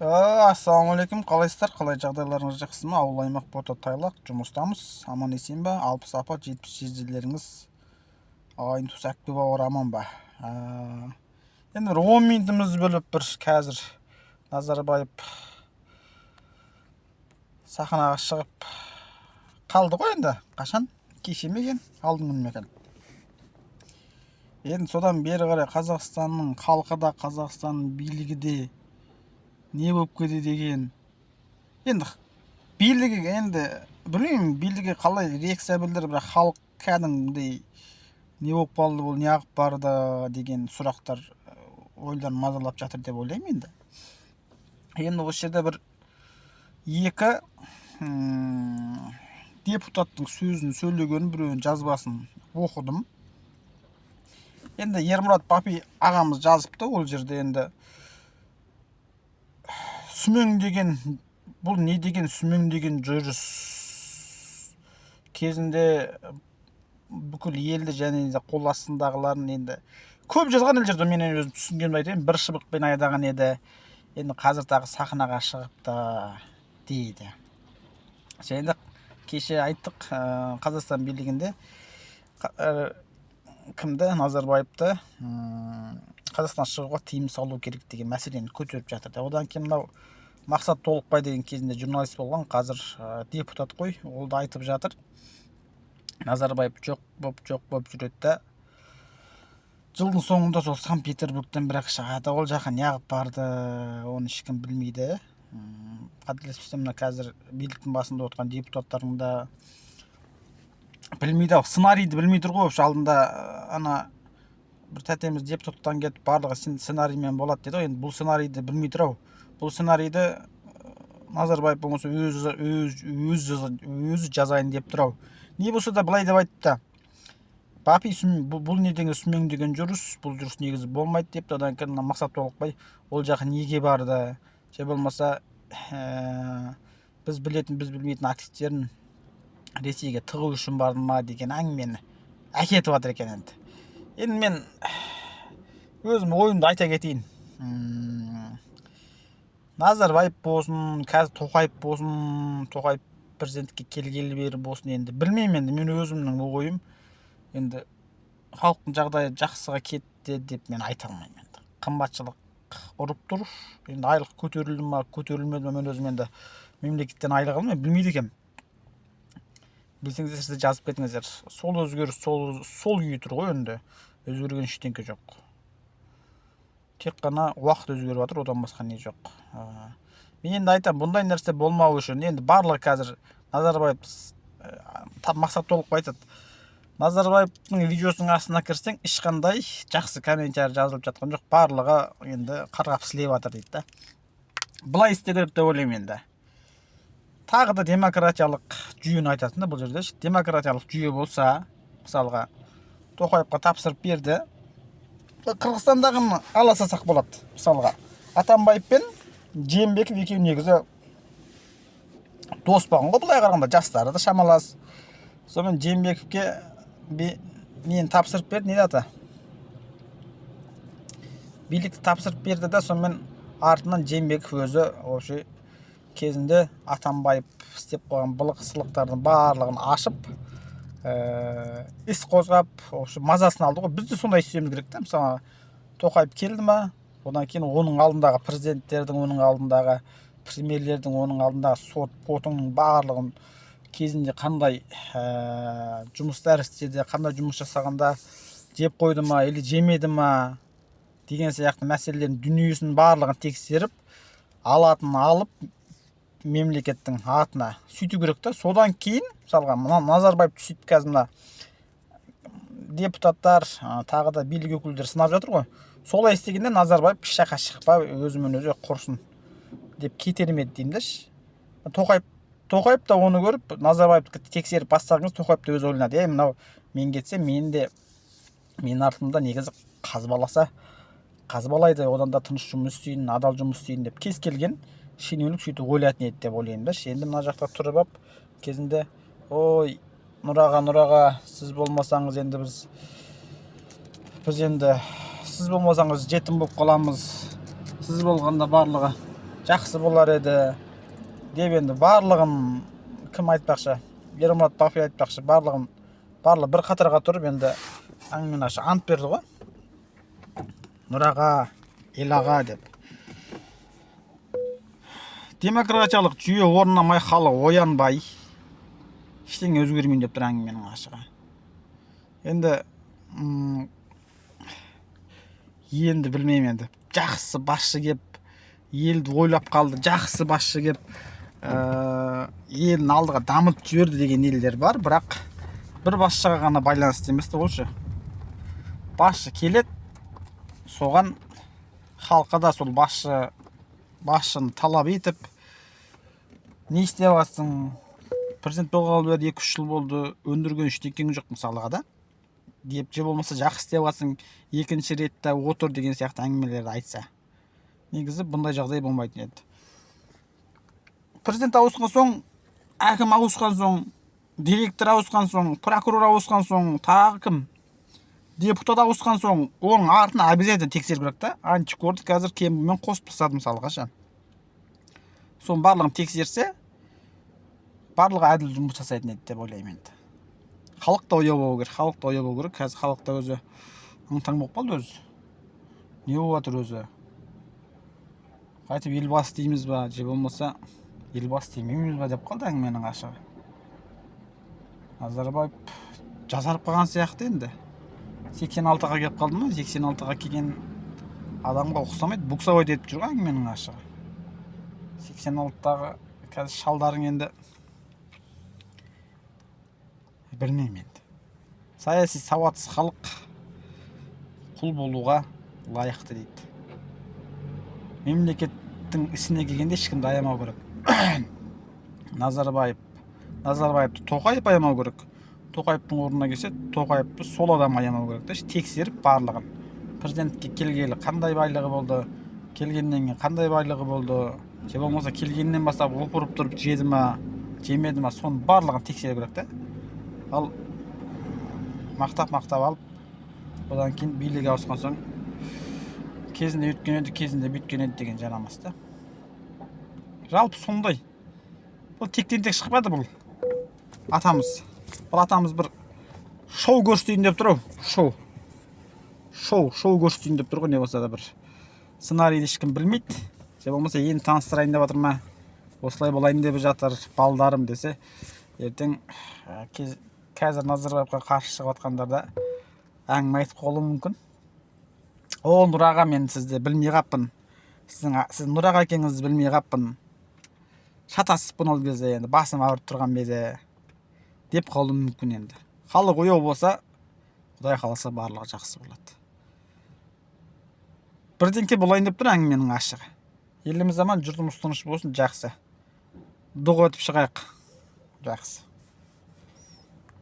Ассалаумағалейкум, қалайсыздар? Қалай жағдайларыңыз жақсы ма? Ауыл аймақ бота тайлақ жұмыстамыз. Аман есен ба? 60 апа 70 жезделеріңіз ағайын туыс әкпе бауыр аман ба? Енді бір 10 минутымыз бөліп бір қазір Назарбаев сахнаға шығып қалды ғой енді. Қашан? Кеше ме екен? Алдың күні ме екен? Енді содан бері қарай Қазақстанның халқы да, Қазақстанның билігі де не болып кетті деген. Енді билігі енді білмеймін, билігі қалай реакция білдіріп, бірақ халық кәдімгідей не болып қалды, бұл не ағып барды деген сұрақтар ойларын мазалап жатыр деп ойлаймын енді. Енді осы жерде бір екі депутаттың сөзін сөйлеген біреуін жазбасын оқыдым. Енді Ермұрат Папи ағамыз жазыпты ол жерде. Енді сүмең деген, бұл не деген сүмең деген жүріс кезінде бүкіл елді және де қол астындағыларын енді көп жазған ел жерде, мен өзім түсінгенімді айтайын, бір шыбықпен айдаған еді. Енді қазір тағы сахнаға шығыпты дейді. Және кеше айттық, Қазақстан билігінде кімді, Назарбаевты Қазақстан шығуға тыйым салу керек деген мәселені көтеріп жатыр. Одан кейін мынау Мақсат Толықбай деген кезінде журналист болған, қазір депутат қой, ол да айтып жатыр. Назарбаев жоқ болып жүреді да, жылдың соңында сол Санкт-Петербургтен бірақ шығады, ол жаққа неғып барды, оны ешкім білмейді. Қателеспесем, қазір биліктің басында отырған депутаттардың да білмейді, сценарийді білмей тұр ғой. Алдында ана бір тәтеміз депутаттан кетіп барлығы сценариймен болады деді ғой. Енді бұл сценарийді білмей тұр. Бұл сценарийді Назарбаев болмаса өзі жазайын деп тұр. Не болса да былай деп айтты. Папи бұл не деген сүмең деген жүріс, бұл жүріс негізі болмайды депті. Одан кейін Мақсат Толықбай ол жаққа неге барды? Же болмаса біз білетін, біз білмейтін активтерін Ресейге тығу үшін барды ма деген әңгімені әкетіп жатыр екен енді. Енді мен өзім ойымды айта кетейін. Назарбаев болсын, қазір Тоқаев болсын, Тоқаев президентке келгелі бері болсын, енді білмеймін. Енді мен өзімнің ойым, енді халықтың жағдайы жақсыға кетті деп мен айта алмаймын. Енді қымбатшылық ұрып тұр. Енді айлық көтерілді ма, көтерілмеді ма, мен өзім енді мемлекеттен айлық алмаймын, білмейді екенмін. Білсеңіздер, сізді жазып кетіңіздер. Сол өзгеріс сол күйі тұр ғой, енді өзгерген ештеңе жоқ. Тек қана уақыт өзгеріп жатыр, одан басқа не жоқ. Мен енді айтам, бұндай нәрсе болмау үшін енді барлығы қазір Назарбаев, Мақсат Толықбай айтады, Назарбаевтың видеосының астына кірсең, ешқандай жақсы комментарий жазылып жатқан жоқ, барлығы енді қарғап сілеп жатыр дейді да. Былай істеу керек деп ойлаймын енді. Тағы да демократиялық жүйені айтасың да бұл жерде. Демократиялық жүйе болса, мысалға Тоқаевқа тапсырып берді, Қырғызстандағын ала салсақ болады. Мысалға Атамбаев пен Жээнбеков екеуі негізі дос болған ғой, былай қарағанда жастары да шамалас. Сонымен Жээнбековке нені тапсырып берді, не аты? Билікті тапсырып берді да, сонымен артынан Жээнбеков өзі осы кезінде Атамбаев істеп қойған былық-сылықтардың барлығын ашып, іс қозғап, мазасын алды ғой. Біз де сондай істеуіміз керек та. Мысалы, Тоқаев келді ма, одан кейін оның алдындағы президенттердің, оның алдындағы премьерлердің, оның алдындағы сотының барлығын кезінде қандай жұмыстар істеді, қандай жұмыс жасағанда жеп қойды ма, или жемеді ма деген сияқты мәселелердің дүниесінің барлығын тексеріп, алатын алып мемлекеттің атына сөйту керек та. Содан кейін, мысалға, Назарбаев сөйтіп қазір депутаттар, тағы да билік өкілдері сынап жатыр ғой. Солай істегенде Назарбаев пішаққа шықпай өзімен өзі құрсын деп кетер ме еді деймін да. Тоқаев та оны көріп, Назарбаевты тексеріп бастағыңыз, Тоқаев та өз ойланады. Мынау мен кетсем, мен артымда негізі қазбалайды, одан да тыныш жұмыс істейін, адал жұмыс істейін деп кез келген шенеунік сөйтіп ойлайтын еді деп ойлаймын да. Енді мына жақта тұрып алып кезінде, ой, Нұраға, сіз болмасаңыз енді біз енді сіз болмасаңыз жетім болып қаламыз. Сіз болғанда барлығы жақсы болар еді деп енді барлығын кім айтпақшы, Ермұрат Бақи айтпақшы, барлығы бір қатарға тұрып енді әңгімені ант берді ғой. Нұраға, Елаға деп. Демократиялық жүйе орнамай, халық оянбай, ештеңе өзгермейді деп тұр әңгіменің ашығы. Енді білмеймін, енді жақсы басшы кеп, елді ойлап қалды, жақсы басшы кеп, елін алдыға дамытып жіберді деген елдер бар, бірақ бір басшыға ғана байланысты емес те болшы. Басшы келеді, соған халқы да сол басшыны талап етіп, не істеп жатсың, президент болғалы бері 2-3 жыл болды, өндірген ештеңең жоқ мысалыға да, деп, же болмаса жақсы істеп жатсың, екінші ретте отыр деген сияқты әңгімелерді айтса, негізі бұндай жағдай болмайтын еді. Президент ауысқан соң, әкім ауысқан соң, директор ауысқан соң, прокурор ауысқан соң, тағы кім, депутат ауысқан соң, оның артына обязательно тексеру керек та. Антикорды қазір кемімен қосып тастады мысалға ше. Соның барлығын тексерсе, барлығы әділ жұмыс жасайтын еді деп ойлаймын енді. Халық та ояу болу керек, Қазір халық та өзі аңтаң болып қалды өзі. Не болып жатыр өзі? Қайтып елбасы дейміз ба, же болмаса елбасы демейміз ба деп қалды әңгіменің ашығы. Назарбаев жазарып қалған сияқты енді. 86-ға келіп қалды ма? 86-ға келген адамға ұқсамайды, буксовой етіп жүр әңгіменің ашығы. 86-дағы қазір шалдарың енді білмеймін енді. Саяси сауатсыз халық құл болуға лайықты дейді. Мемлекеттің ісіне келгенде ешкімді аямау керек. Назарбаевты Тоқаев аямау керек. Тоқаевтың орнына келсе, Тоқаевты сол адам аямау керек. Тексеріп барлығын. Президентке келгелі қандай байлығы болды, келгеннен кейін қандай байлығы болды, же болмаса келгеннен бастап опырып тұрып жеді ма, жемеді ма, соның барлығын тексеру керек та. Ал мақтап алып, одан кейін билік ауысқан соң кезінде өткен еді, кезінде бүйткен еді деген жарамас та. Жалпы сондай. Бұл тектен тек шықпады бұл атамыз. Бұл атамыз бір шоу көрсетейін деп тұр. Шоу көрсетейін деп тұр ғой, не болса да бір сценарийді ешкім білмейді. Же болмаса енді таныстырайын деп жатыр ма, осылай болайын деп жатыр балдарым десе, ертең қазір Назарбаевқа қарсы шығып жатқандарда әңгіме айтып қалуы мүмкін. О, Нұр аға, мен сізді білмей қаппын. Сіз Нұр аға екеніңізді білмей қаппын. Шатасыппын ол кезде, енді басым ауырып тұрған беді деп қалуы мүмкін енді. Халық ояу болса, Құдай қаласа барлығы жақсы болады. Бірдеңке болайын деп тұр әңгіменің ашығы. Еліміз аман, жұртымыз тыныш болсын, жақсы. Дұға өтіп шығайық. Жақсы.